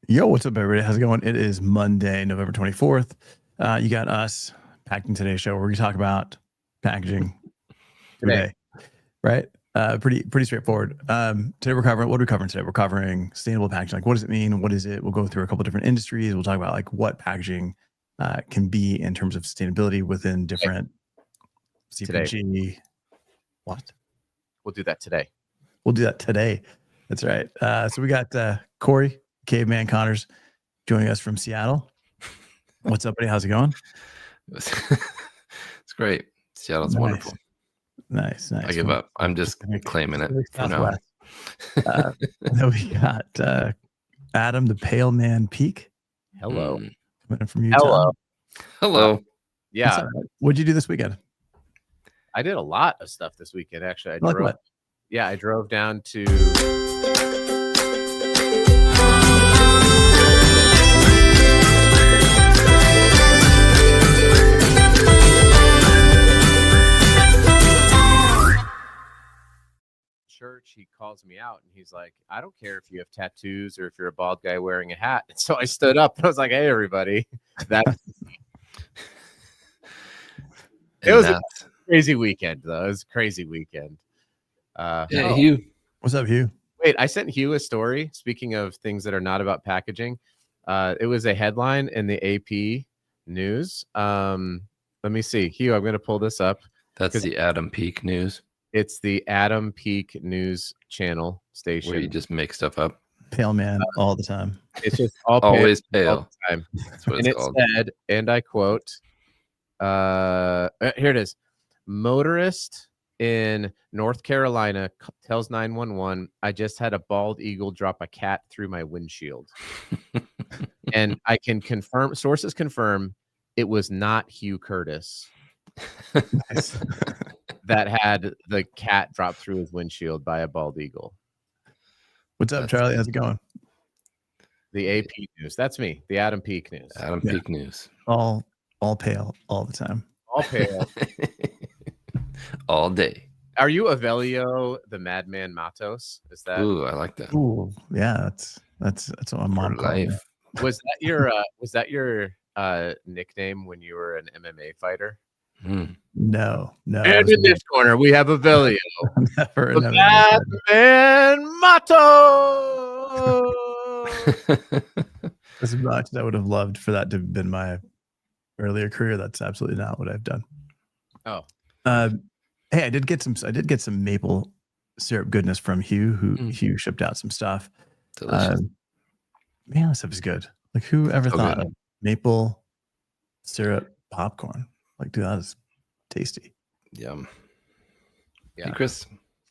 Yo, what's up, everybody? How's it going? It is Monday, November 24th. You got us Packing Today show where we talk about packaging today, right? Pretty straightforward. Today what are we covering today? We're covering sustainable packaging. Like, what does it mean? What is it? We'll go through a couple different industries. We'll talk about like what packaging can be in terms of sustainability within different CPG. Today. What? We'll do that today. We'll do that today. That's right. So we got Corey Caveman Connors joining us from Seattle. What's up, buddy? How's it going? It's great. Seattle's wonderful. Nice. I give up. I'm just claiming it for now. Then we got Adam, the Pale Man Peak. Hello. Coming from Utah. Hello. Yeah. What'd you do this weekend? I did a lot of stuff this weekend, actually. I drove down to church. He calls me out and he's like, I don't care if you have tattoos or if you're a bald guy wearing a hat. And so I stood up and I was like, hey, everybody. It was a crazy weekend, though. It was a crazy weekend. Hugh. What's up, Hugh? Wait, I sent Hugh a story. Speaking of things that are not about packaging, it was a headline in the AP News. Let me see. Hugh, I'm going to pull this up. That's the Adam Peak News. It's the Adam Peak News channel station. Where you just make stuff up. Pale man all the time. It's just all always pale. All the time. That's what and it's called. Said, and I quote, here it is. Motorist in North Carolina tells 911, I just had a bald eagle drop a cat through my windshield. And I can confirm, sources confirm, it was not Hugh Curtis that had the cat drop through his windshield by a bald eagle. What's up, Charlie? How's it going? The AP News. That's me. The Adam Peak News. Adam Peak News. All pale all the time. All pale. All day. Are you Avelio the Madman Matos? Is that? Ooh, I like that. Ooh, yeah, that's what my mom called me. Was that your nickname when you were an MMA fighter? No. And in this corner, we have Avelio. Never. Madman Matos. As much as I would have loved for that to have been my earlier career, that's absolutely not what I've done. Oh. Hey, I did get some maple syrup goodness from Hugh, Hugh shipped out some stuff. Delicious. Man, that stuff is good. Like, who ever thought of maple syrup popcorn? Like, dude, that is tasty. Yum. Yeah. Hey, Chris.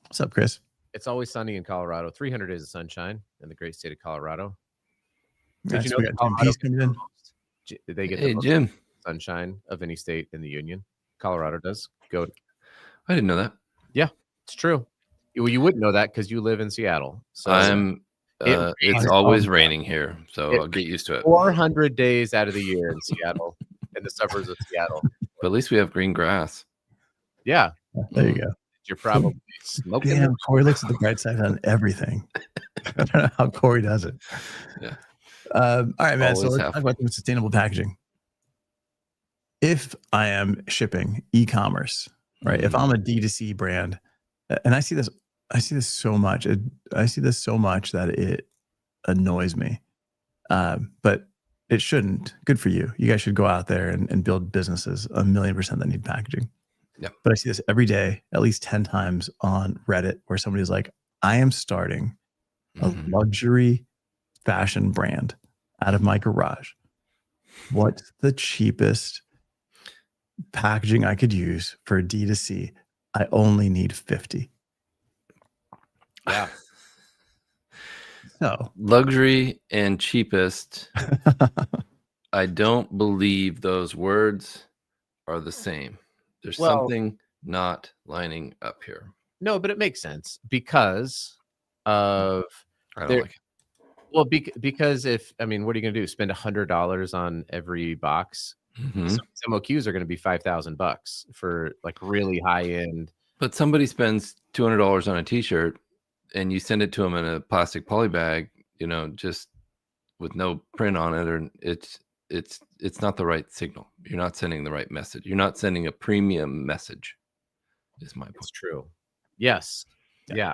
What's up, Chris? It's always sunny in Colorado. 300 days of sunshine in the great state of Colorado. Nice. Did you know that Colorado they get the Jim. sunshine of any state in the union? Colorado does. Go. I didn't know that. Yeah, it's true. Well, you wouldn't know that because you live in Seattle. So it's always raining here, so I'll get used to it. 400 days out of the year in Seattle, in the suburbs of Seattle. But at least we have green grass. Yeah. There you go. You're probably smoking. Damn, Corey looks at the bright side on everything. I don't know how Corey does it. Yeah. All right, man. Always So let's talk about sustainable packaging. If I am shipping e-commerce, right? If I'm a D2C brand, and I see this so much. I see this so much that it annoys me. But it shouldn't. Good for you. You guys should go out there and build businesses 1,000,000% that need packaging. Yeah. But I see this every day, at least 10 times on Reddit, where somebody's like, I am starting a luxury fashion brand out of my garage. What's the cheapest packaging I could use for D2C? I only need 50. Yeah. So luxury and cheapest. I don't believe those words are the same. There's something not lining up here. No, but it makes sense because of I don't like it. Well, because what are you going to do? Spend $100 on every box? Some MOQs are going to be $5,000 for like really high end. But somebody spends $200 on a T-shirt, and you send it to them in a plastic poly bag. Just with no print on it, or it's not the right signal. You're not sending the right message. You're not sending a premium message. Is my point. It's true. Yes. Yeah.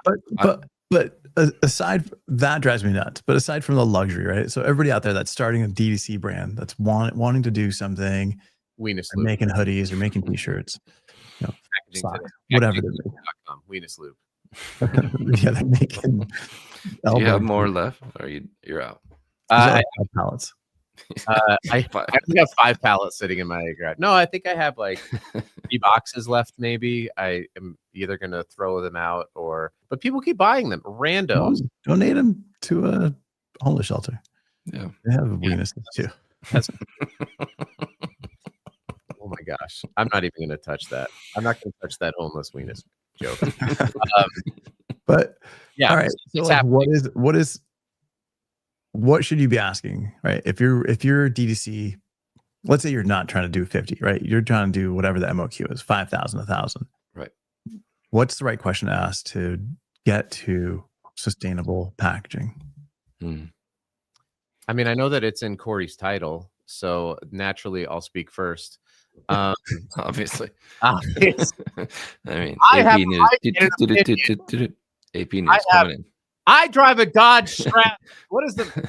But aside that drives me nuts. But aside from the luxury, right? So everybody out there that's starting a DTC brand that's wanting to do something, Weenus or Loop. making hoodies or making t-shirts, Packaging socks, today. whatever they're Packaging.com, Weenus Loop. making. Yeah, they're making. Do you have more left? Or you're out? I pallets. I think I have 5 pallets sitting in my garage. No, I think I have like 3 boxes left. Maybe I am either going to throw them out but people keep buying them. Randos. Donate them to a homeless shelter. Yeah, they have Weenus too. Oh my gosh, I'm not even going to touch that. I'm not going to touch that homeless Weenus joke. But yeah, all right. So like, what should you be asking, right? If you're DTC, let's say you're not trying to do 50, right? You're trying to do whatever the MOQ is, 5,000, 1,000. Right. What's the right question to ask to get to sustainable packaging? I mean, I know that it's in Corey's title, so naturally I'll speak first. Obviously. I mean, I AP have News. AP News coming in. I drive a Dodge Strat. What is the?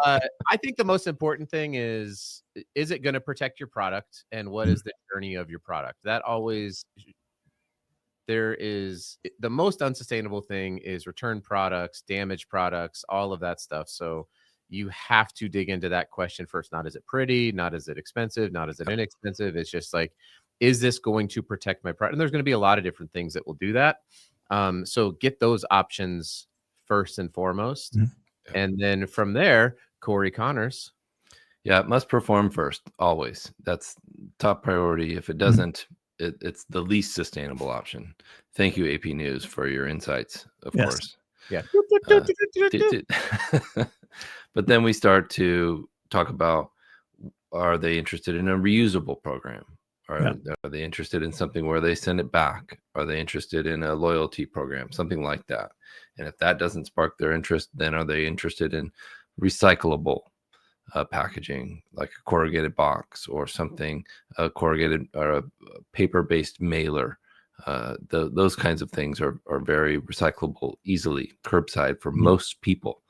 I think the most important thing is it going to protect your product, and what is the journey of your product? That always there is the most unsustainable thing is return products, damaged products, all of that stuff. So you have to dig into that question first. Not is it pretty, not is it expensive, not is it inexpensive. It's just like, is this going to protect my product? And there's going to be a lot of different things that will do that. So get those options first and foremost. And then from there, Corey Connors. Yeah, it must perform first, always. That's top priority. If it doesn't, it's the least sustainable option. Thank you, AP News, for your insights, of course. Yeah. But then we start to talk about, are they interested in a reusable program? Are they interested in something where they send it back? Are they interested in a loyalty program? Something like that. And if that doesn't spark their interest, then are they interested in recyclable packaging, like a corrugated box or something, a corrugated or a paper-based mailer? Those kinds of things are very recyclable easily, curbside for most people.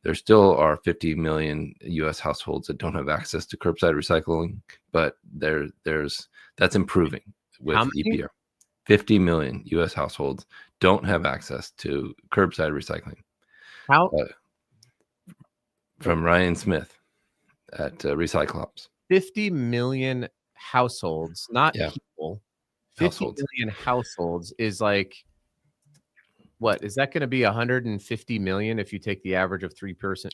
There still are 50 million U.S. households that don't have access to curbside recycling, but that's improving with EPR. 50 million U.S. households don't have access to curbside recycling. How? From Ryan Smith at Recyclops. 50 million households, not people. 50 million households is like, what is that going to be? 150 million if you take the average of 3%.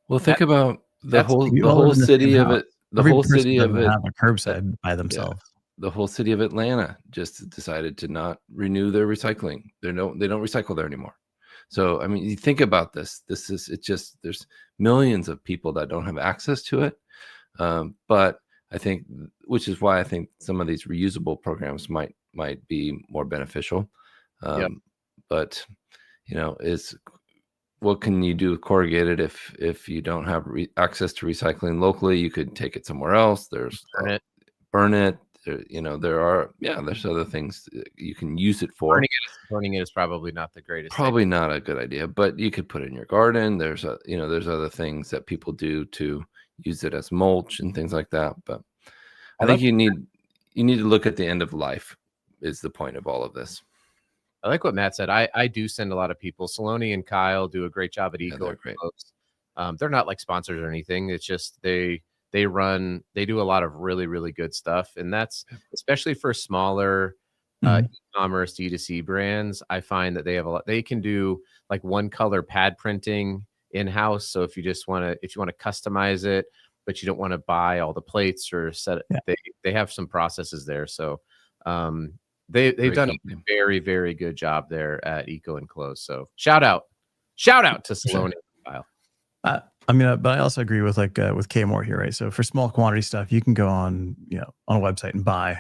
Well, think about the whole city of it. The whole city of it have a curbside by themselves. The whole city of Atlanta just decided to not renew their recycling. They don't recycle there anymore. So I mean, you think about this. There's millions of people that don't have access to it. But I think, which is why I think some of these reusable programs might be more beneficial. But what can you do with corrugated if you don't have access to recycling locally? You could take it somewhere else. There's burn it. There's other things you can use it for. Burning it is probably not the greatest. Probably not a good idea, but you could put it in your garden. There's other things that people do to use it as mulch and things like that. But I think you need to look at the end of life is the point of all of this. I like what Matt said. I do send a lot of people. Saloni and Kyle do a great job at Eco. They're great. They're not like sponsors or anything. It's just they do a lot of really, really good stuff. And that's especially for smaller e-commerce D2C brands. I find that they can do like one color pad printing in-house. So if you want to customize it, but you don't want to buy all the plates or set it, they have some processes there. So they've done a very, very good job there at Eco Enclosed. So shout out to Saloni and Kyle. But I also agree with with Kmore here, right? So for small quantity stuff, you can go on a website and buy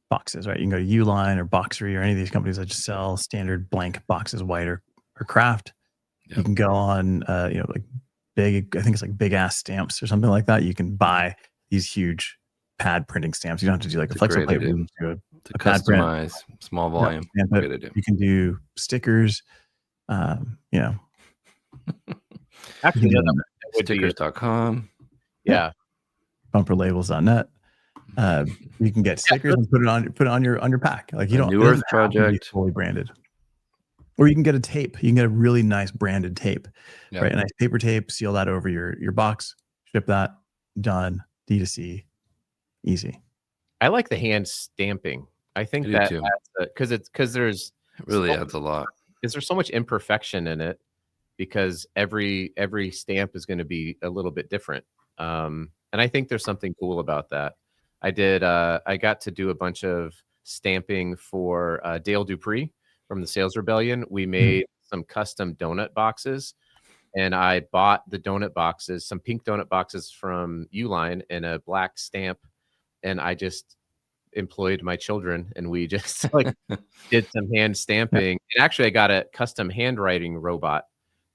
boxes, right? You can go to Uline or Boxery or any of these companies that just sell standard blank boxes, white or craft. Yep. You can go on, like big, I think it's like big ass stamps or something like that. You can buy these huge pad printing stamps. You don't have to do like a It's a flexible great plate. idea. You can do To a pad print. customize small Yeah, volume. stamp it. Great idea. You can do stickers. You know, Actually, you no, can do that would be Stickers.com. yeah. bumperlabels.net. You can get stickers and put it on your pack. Like you A don't. New It doesn't Earth have to be project. fully branded. Or you can get a tape. You can get a really nice branded tape, Yeah. right? A nice paper tape. Seal that over your box. Ship that. Done. D2C. Easy. I like the hand stamping. I think I do that too. because there's It really so adds a lot. there's so much imperfection in it because every stamp is going to be a little bit different. And I think there's something cool about that. I got to do a bunch of stamping for Dale Dupree from the Sales Rebellion. We made some custom donut boxes, and I bought the donut boxes, some pink donut boxes from Uline and a black stamp, and I just employed my children and we just like did some hand stamping. And actually I got a custom handwriting robot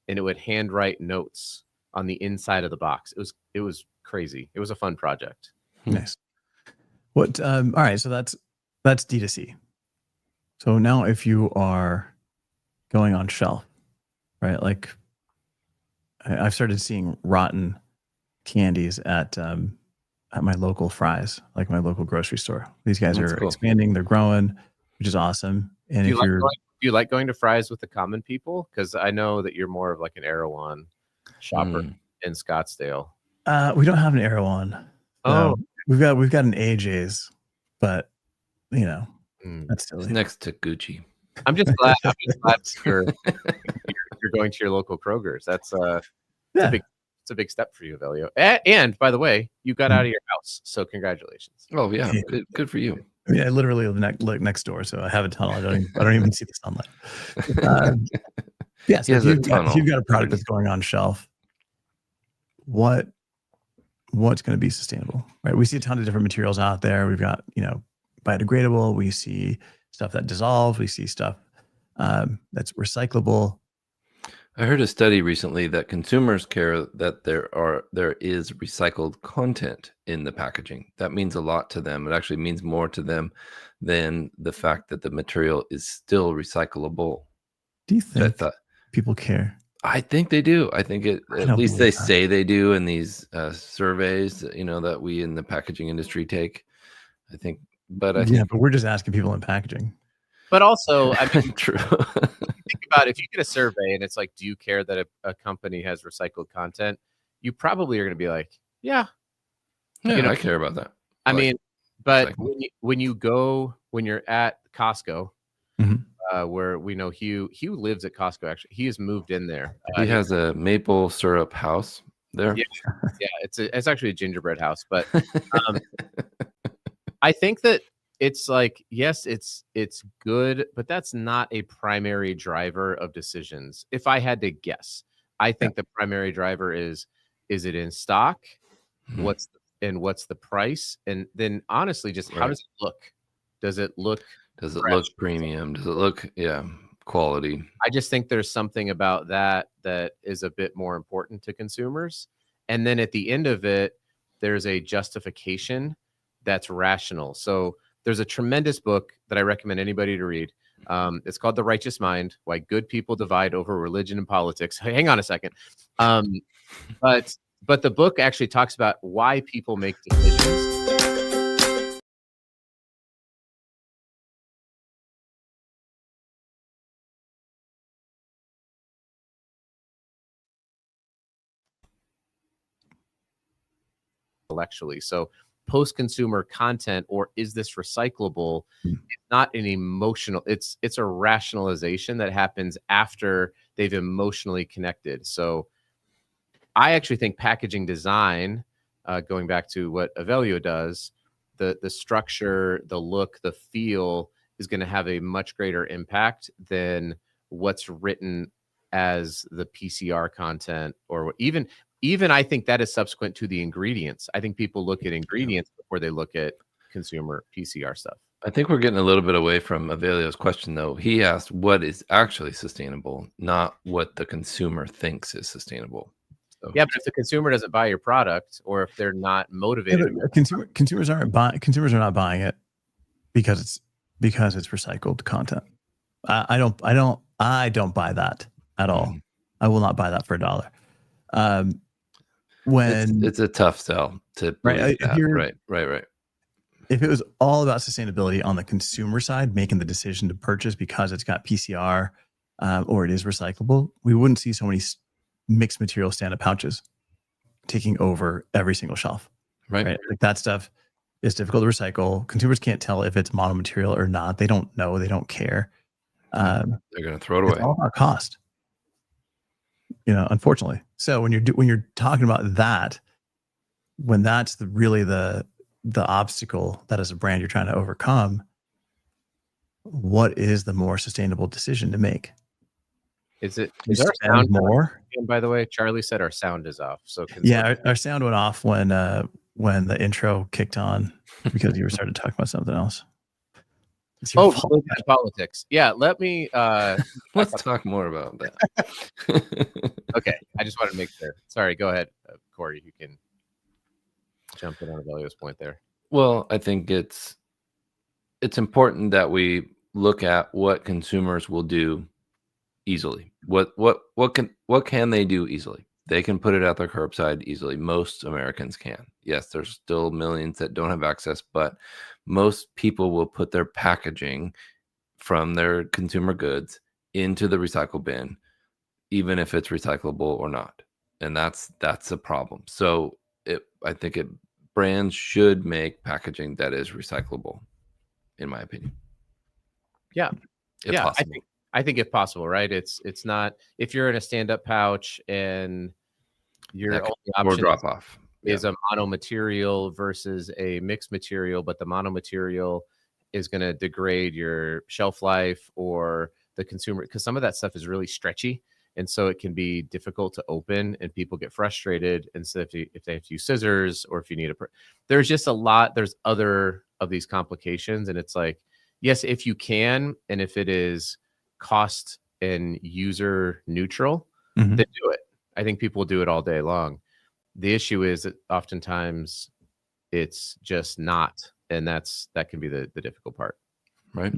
and it would handwrite notes on the inside of the box. It was crazy. It was a fun project. Nice. What all right, so that's D2C. So now if you are going on shelf, right? Like I've started seeing rotten candies at my local Fry's, like my local grocery store. These guys That's are cool. expanding, they're growing, which is awesome. And Do if you're do you like going to Fry's with the common people? Because I know that you're more of like an Erewhon shopper in Scottsdale. we don't have an Erewhon. Oh. We've got an AJ's, but you know, that's It's silly. next to Gucci. I'm just glad you're going to your local Kroger's. That's Yeah. it's a big step for you, Velio. And by the way, you got out of your house, so congratulations. Oh yeah, Yeah. good for you. I mean, I literally live next door, so I have a tunnel. I don't even see the sunlight. Yeah, so He has if a you've got a tunnel. product that's going on shelf, what's going to be sustainable, right? We see a ton of different materials out there. We've got, biodegradable. We see stuff that dissolves. We see stuff that's recyclable. I heard a study recently that consumers care that there is recycled content in the packaging. That means a lot to them. It actually means more to them than the fact that the material is still recyclable. Do you I think thought, people care? I think they do. I think I at don't least they believe that. say they do in these surveys, that we in the packaging industry take. I think, but I think But we're just asking people in packaging. But also, I mean, true. think about if you get a survey and it's like, do you care that a company has recycled content? You probably are going to be like, yeah. Yeah, I care about that. I Like, mean, but recycling. when you're at Costco, Mhm. where we know Hugh lives at Costco. Actually, he has moved in there. He has a maple syrup house there. Yeah, it's actually a gingerbread house, but I think that it's like, yes, it's good, but that's not a primary driver of decisions. If I had to guess, I think the primary driver is it in stock? Mhm. What's the price? And then honestly, just how Right. does it look? Does it look Does it fresh? look premium? Does it look quality? I just think there's something about that is a bit more important to consumers. And then at the end of it, there's a justification that's rational. So there's a tremendous book that I recommend anybody to read. It's called The Righteous Mind: Why Good People Divide Over Religion and Politics. Hang on a second. But the book actually talks about why people make decisions. Intellectually. So post-consumer content, or is this recyclable? It's not an emotional, it's a rationalization that happens after they've emotionally connected. So I actually think packaging design, going back to what Avelio does, the structure, the look, the feel is going to have a much greater impact than what's written as the PCR content, or even I think that is subsequent to the ingredients. I think people look at ingredients before they look at consumer PCR stuff. I think we're getting a little bit away from Avelio's question, though. He asked what is actually sustainable, not what the consumer thinks is sustainable. So, Yeah, but if the consumer doesn't buy your product, or if they're not Yeah, motivated, but consumers are not buying it because it's recycled content. I don't buy that at all. Mhm. I will not buy that for $1. When it's a tough sell to Right, believe if that. you're- Right. if it was all about sustainability on the consumer side, making the decision to purchase because it's got PCR or it is recyclable, we wouldn't see so many mixed material stand-up pouches taking over every single shelf. Right. Right, like that stuff is difficult to recycle. Consumers can't tell if it's monomaterial or not. They don't know. They don't care. They're going to throw it It's away. all about cost, unfortunately. So when you're talking about that, when that's really the obstacle that as a brand you're trying to overcome, what is the more sustainable decision to make? is You our spend sound more? And by the way, Charlie said our sound is off. So Yeah, our sound went off when the intro kicked on because you were started talking about something else. It's your fault. Politics. Yeah, let me. Let's talk more about that. Okay, I just wanted to make sure. Sorry, go ahead, Corey. You can jump in on Avelio's point there. Well, I think it's important that we look at what consumers will do easily. What can they do easily? They can put it at their curbside easily. Most Americans can. Yes, there's still millions that don't have access, but most people will put their packaging from their consumer goods into the recycle bin, even if it's recyclable or not. And that's a problem. So I think brands should make packaging that is recyclable, in my opinion. Yeah. If possible. I think if possible, right? It's not, if you're in a stand-up pouch and your only or option drop off is a mono material versus a mixed material, but the mono material is going to degrade your shelf life or the consumer, because some of that stuff is really stretchy. And so it can be difficult to open and people get frustrated. And so if they have to use scissors, or if you need there's just there's other of these complications. And it's like, yes, if you can, and if it is cost and user neutral, Mhm. then do it. I think people will do it all day long. The issue is that oftentimes it's just not, and that can be the difficult part. right?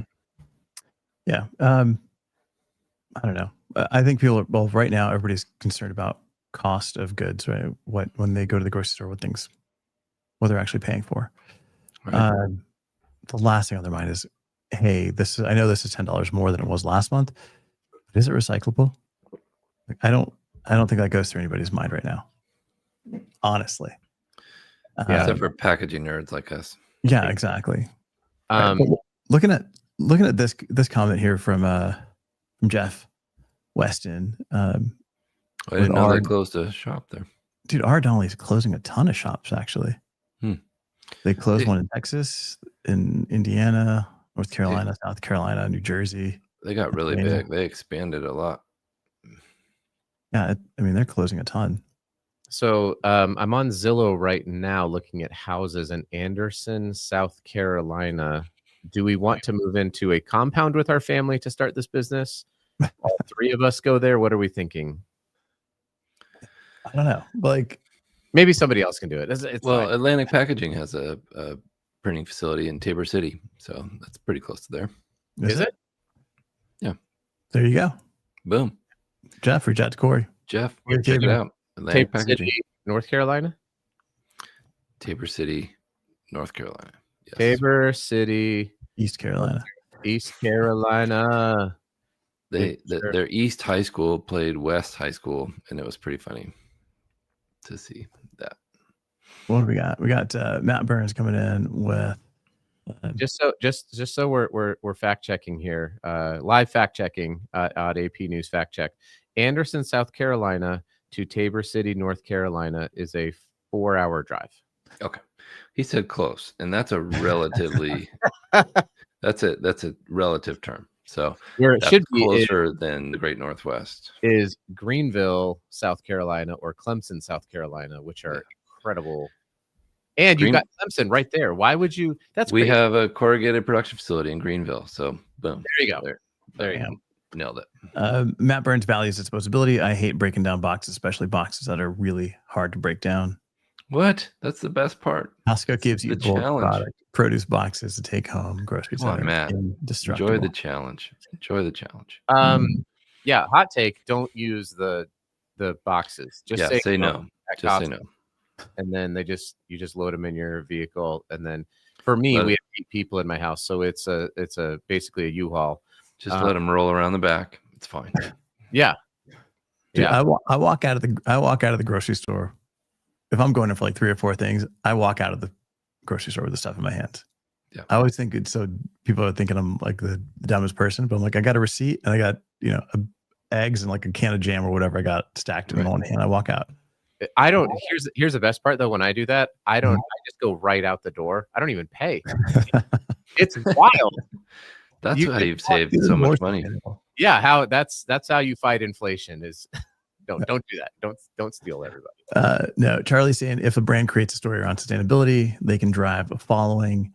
Yeah. I don't know. I think people are, well, right now everybody's concerned about cost of goods, right? When they go to the grocery store, what they're actually paying for. Right. The last thing on their mind is, hey, I know this is $10 more than it was last month. But is it recyclable? Like, I don't think that goes through anybody's mind right now. Honestly. Except for packaging nerds like us. Yeah, exactly. Right. But looking at this comment here from Jeff Weston. I didn't know they closed a shop there. Dude, R. Donnelly's closing a ton of shops, actually. They closed one in Texas, in Indiana, North Carolina, South Carolina, New Jersey. They got really big. They expanded a lot. Yeah, I mean, they're closing a ton. So I'm on Zillow right now looking at houses in Anderson, South Carolina. Do we want to move into a compound with our family to start this business? All three of us go there. What are we thinking? I don't know. Like, maybe somebody else can do it. It's well, fine. Atlantic Packaging has a printing facility in Tabor City, so that's pretty close to there. Is it? Yeah. There you go. Boom. Jeff, reach out to Corey. Jeff, We're check it giving- out. Atlantic Tabor Packaging. City, North Carolina. Tabor City, North Carolina. Yes. Tabor City, East Carolina. East Carolina. Their East High School played West High School, and it was pretty funny to see that. What do we got? We got Matt Burns coming in with Just so we're fact checking here, live fact checking on AP News Fact Check. Anderson, South Carolina to Tabor City, North Carolina is a 4-hour drive. Okay, he said close, and that's a relatively that's a relative term. So Where it that's should be closer than the Great Northwest. is Greenville, South Carolina, or Clemson, South Carolina, which are incredible. And you've got Clemson right there. Why would you? We have a corrugated production facility in Greenville. So boom. There you go. There you go. Nailed it. Matt Burns values disposability. I hate breaking down boxes, especially boxes that are really hard to break down. What? That's the best part. Costco gives you the bulk challenge. product, produce boxes to take home. Grocery Come on, center, Matt. indestructible. Enjoy the challenge. Enjoy the challenge. Yeah, hot take. Don't use the boxes. Just say no. at Just say Costco. no. And then you just load them in your vehicle. And then for me, we have 8 people in my house, so it's basically a U-Haul. Just let them roll around the back. It's fine. Yeah. Dude, Yeah. I walk out of the grocery store. If I'm going in for like 3 or 4 things, I walk out of the grocery store with the stuff in my hands. Yeah. I always think it's so people are thinking I'm like the dumbest person, but I'm like, I got a receipt and I got, eggs and like a can of jam or whatever I got stacked in one hand. I walk out. I don't. Here's the best part though. When I do that, I don't. I just go right out the door. I don't even pay. It's wild. That's how you've saved so much money. Yeah, that's how you fight inflation. Is don't do that. Don't steal everybody. No, Charlie's saying if a brand creates a story around sustainability, they can drive a following.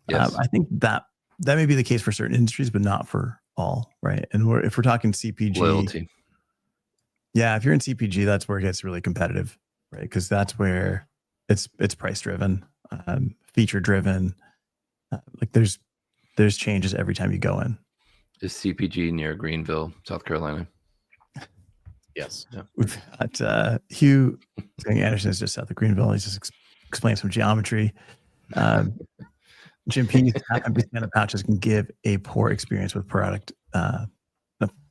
Yes. I think that may be the case for certain industries, but not for all, right? And if we're talking CPG, Loyalty. Yeah, if you're in CPG, that's where it gets really competitive, right? Because that's where it's price driven, feature driven. Like there's changes every time you go in. Is CPG near Greenville, South Carolina? Yes. Yeah. We've got Hugh saying Anderson is just south of Greenville. He's just explaining some geometry. Jim P. Empty stand-up pouches can give a poor experience with product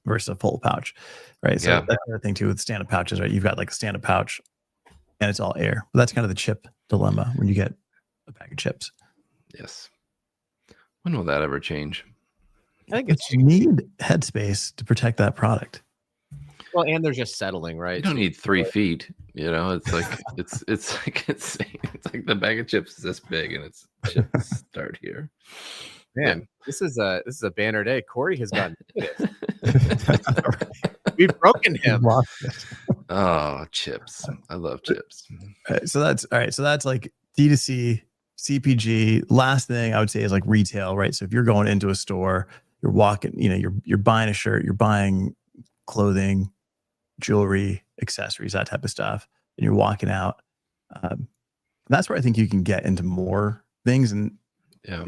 versus a full pouch, right? So that's the other thing too with stand-up pouches, right? You've got like a stand-up pouch and it's all air. But that's kind of the chip dilemma when you get a bag of chips. Yes. When will that ever change? I think you need headspace to protect that product. Well, and they're just settling, right? You don't need 3 feet. It's like it's like the bag of chips is this big and it's chips start here. Man, this is a banner day. Corey has gotten we've broken him. Oh, chips. I love chips. So that's all right. So that's like D2C, CPG. Last thing I would say is like retail, right? So if you're going into a store, you're walking, you're buying a shirt, you're buying clothing, jewelry, accessories, that type of stuff, and you're walking out. That's where I think you can get into more things. And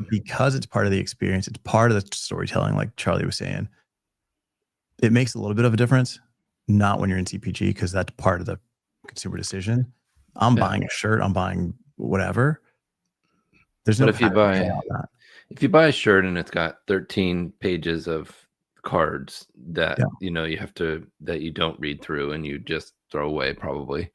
because it's part of the experience, it's part of the storytelling, like Charlie was saying, it makes a little bit of a difference. Not when you're in CPG, because that's part of the consumer decision. I'm buying a shirt, I'm buying whatever. There's no. But if you buy a shirt and it's got 13 pages of cards that you have to that you don't read through and you just throw away, probably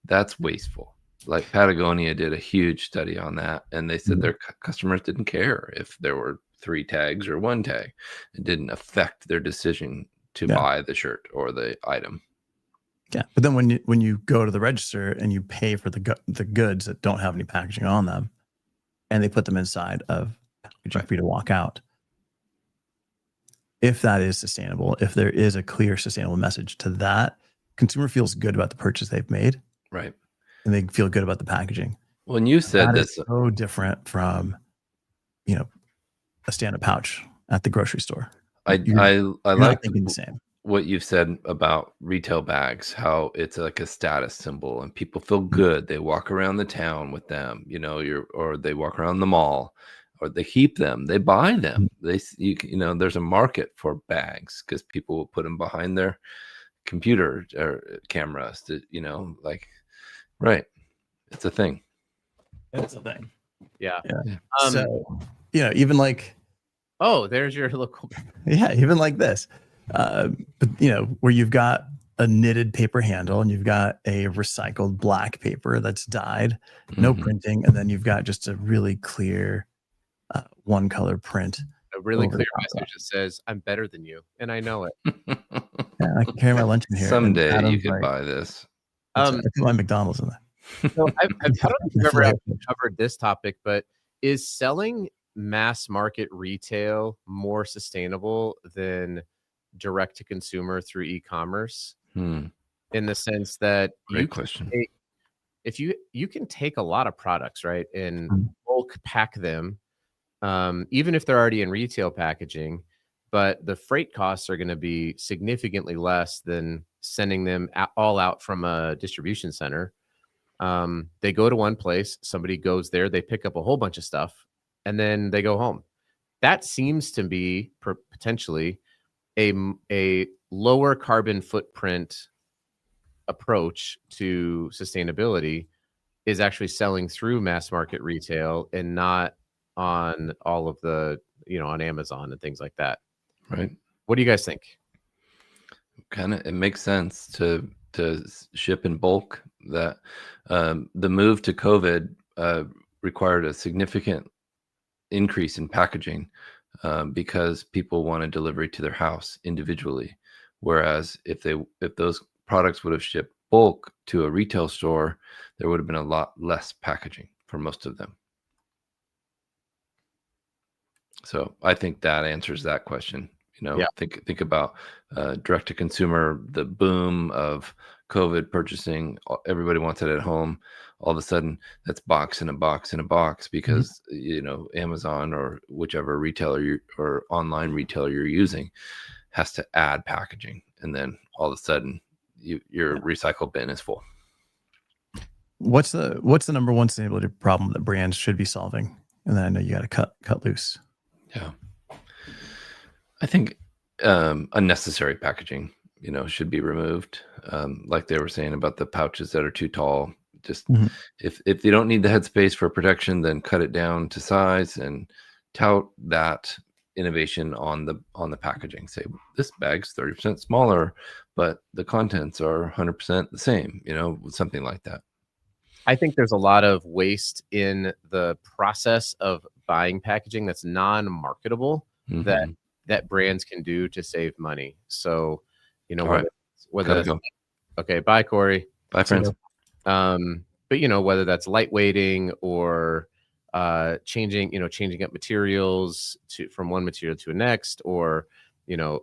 that's wasteful. Like Patagonia did a huge study on that, and they said their customers didn't care if there were 3 tags or 1 tag. It didn't affect their decision to buy the shirt or the item. Yeah, but then when you go to the register and you pay for the goods that don't have any packaging on them, and they put them inside of packaging for you to walk out, if that is sustainable, if there is a clear sustainable message to that, consumer feels good about the purchase they've made, right? And they feel good about the packaging. When you said that this, is so different from a stand-up pouch at the grocery store. I like thinking the same. What you've said about retail bags, how it's like a status symbol and people feel good. They walk around the town with them, or they walk around the mall, or they keep them, they buy them. There's a market for bags because people will put them behind their computer or cameras to, right. It's a thing. It's a thing. Yeah. So, even like, oh, there's your local. Yeah, even like this. But where you've got a knitted paper handle and you've got a recycled black paper that's dyed, no printing, and then you've got just a really clear one color print. A really clear message that says, "I'm better than you," and I know it. Yeah, I can carry my lunch in here. Someday you could buy this. I put my McDonald's in there. So I don't know if you've ever covered this topic, but is selling mass market retail more sustainable than direct to consumer through e-commerce? In the sense that Great question. If you can take a lot of products, right, and bulk pack them, even if they're already in retail packaging, but the freight costs are going to be significantly less than sending them all out from a distribution center. They go to one place, somebody goes there, they pick up a whole bunch of stuff, and then they go home. That seems to be potentially a lower carbon footprint approach to sustainability, is actually selling through mass market retail and not on all of the, on Amazon and things like that. Right. What do you guys think? It makes sense to ship in bulk. That the move to COVID required a significant increase in packaging because people wanted delivery to their house individually. Whereas if those products would have shipped bulk to a retail store, there would have been a lot less packaging for most of them. So I think that answers that question. Think about direct to consumer, the boom of COVID purchasing. Everybody wants it at home. All of a sudden, that's box in a box in a box because Amazon or whichever retailer or online retailer you're using has to add packaging, and then all of a sudden, your recycle bin is full. What's the number one sustainability problem that brands should be solving? And then I know you got to cut loose. Yeah, I think unnecessary packaging, should be removed. Like they were saying about the pouches that are too tall. Just if you don't need the headspace for protection, then cut it down to size and tout that innovation on the packaging. Say this bag's 30% smaller, but the contents are 100% the same. Something like that. I think there's a lot of waste in the process of buying packaging that's non-marketable that brands can do to save money. So, whether that's, okay, bye Corey. Bye friends. But whether that's lightweighting or changing up materials from one material to the next, or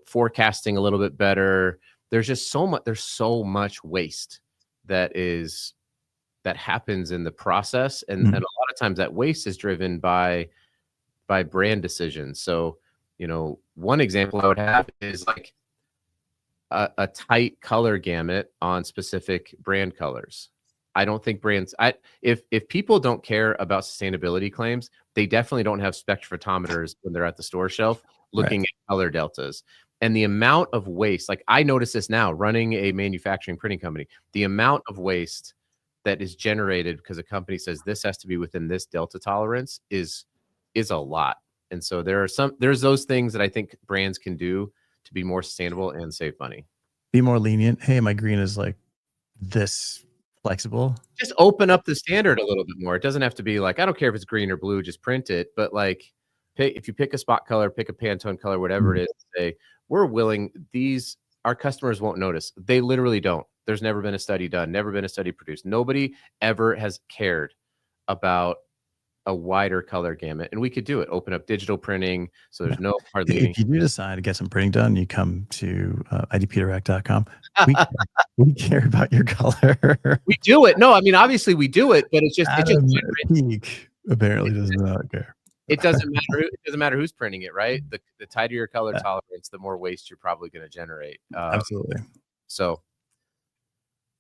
forecasting a little bit better. There's just so much waste that happens in the process, and a lot of times that waste is driven by brand decisions. So one example I would have is like a tight color gamut on specific brand colors. I don't think brands, if people don't care about sustainability claims, they definitely don't have spectrophotometers when they're at the store shelf looking at color deltas. And the amount of waste, like I notice this now running a manufacturing printing company, the amount of waste that is generated because a company says this has to be within this delta tolerance is a lot. And so there's those things that I think brands can do to be more sustainable and save money. Be more lenient. Hey, my green is like this flexible. Just open up the standard a little bit more. It doesn't have to be like, I don't care if it's green or blue, just print it. But like, if you pick a spot color, pick a Pantone color, whatever it is, say, we're willing, our customers won't notice. They literally don't. There's never been a study done, never been a study produced. Nobody ever has cared about a wider color gamut, and we could do it. Open up digital printing, so there's no hardly. If you do decide to get some printing done, you come to idpdirect.com. We care about your color. We do it. No, I mean obviously we do it, but it's just Peak apparently does not care. It doesn't matter. It doesn't matter who's printing it, right? The tighter your color tolerance, the more waste you're probably going to generate. Absolutely. So,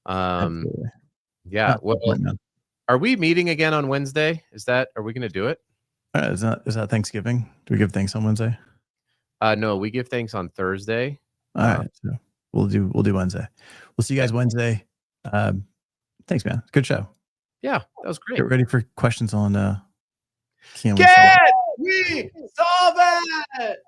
Absolutely. Yeah. Well, are we meeting again on Wednesday? Are we going to do it? Is that Thanksgiving? Do we give thanks on Wednesday? No, we give thanks on Thursday. All right. So we'll do Wednesday. We'll see you guys Wednesday. Thanks, man. Good show. Yeah, that was great. Get ready for questions on Can we solve it?